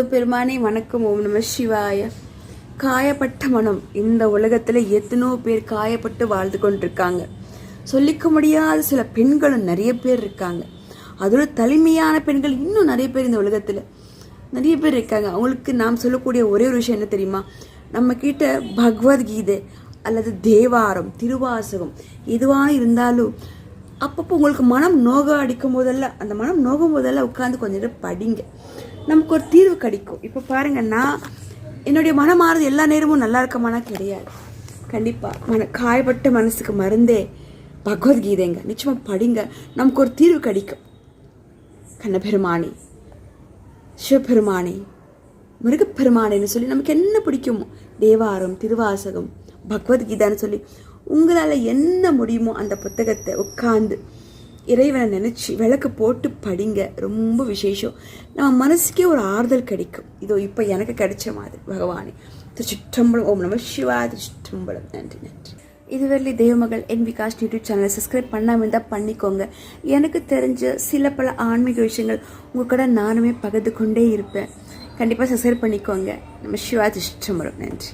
சிவபெருமானே வணக்கம். ஓம் நம சிவாய. காயப்பட்ட மனம். இந்த உலகத்துல எத்தனோ பேர் காயப்பட்டு வாழ்ந்து கொண்டிருக்காங்க. சொல்லிக்க முடியாத சில பெண்களும் நிறைய பேர் இருக்காங்க. அதோட தலைமையான பெண்கள் இன்னும் நிறைய பேர் இந்த உலகத்துல நிறைய பேர் இருக்காங்க. அவங்களுக்கு நாம் சொல்லக்கூடிய ஒரே ஒரு விஷயம் என்ன தெரியுமா? நம்ம கிட்ட பகவத்கீதை அல்லது தேவாரம், திருவாசகம் எதுவான இருந்தாலும் அப்பப்போ உங்களுக்கு மனம் நோக அடிக்கும் போதெல்லாம், அந்த மனம் நோகும் போதெல்லாம் உட்காந்து கொஞ்ச நேரம் படிங்க. நமக்கு ஒரு தீர்வு கிடைக்கும். இப்போ பாருங்க, நான் என்னுடைய மனம் மாறுது எல்லா நேரமும் நல்லா இருக்கமானா கிடையாது. கண்டிப்பாக காயப்பட்ட மனசுக்கு மருந்தே பகவத்கீதைங்க. நிச்சயமா படிங்க, நமக்கு ஒரு தீர்வு கிடைக்கும். கண்ணபெருமானே, சிவபெருமானே, முருகப்பெருமானேன்னு சொல்லி நமக்கு என்ன பிடிக்குமோ, தேவாரம், திருவாசகம், பகவத்கீதான்னு சொல்லி உங்களால் என்ன முடியுமோ அந்த புத்தகத்தை உட்காந்து இறைவனை நினச்சி விளக்கு போட்டு படிங்க. ரொம்ப விசேஷம். நம்ம மனசுக்கே ஒரு ஆறுதல் கிடைக்கும். இதோ இப்போ எனக்கு கிடைச்ச மாதிரி. பகவானே திருச்சிற்றம்பலம். ஓம் நம சிவா. திருச்சிற்றம்பலம். நன்றி நன்றி. இதுவரை தெய்வமகள் என் விகாஷ் யூடியூப் சேனலை சப்ஸ்கிரைப் பண்ணாமல் இருந்தால் பண்ணிக்கோங்க. எனக்கு தெரிஞ்ச சில பல ஆன்மீக விஷயங்கள் உங்கள் கூட நானுமே பகிர்ந்து கொண்டே இருப்பேன். கண்டிப்பாக சப்ஸ்கிரைப் பண்ணிக்கோங்க. நம்ம சிவா. திருச்சிற்றம்பலம். நன்றி.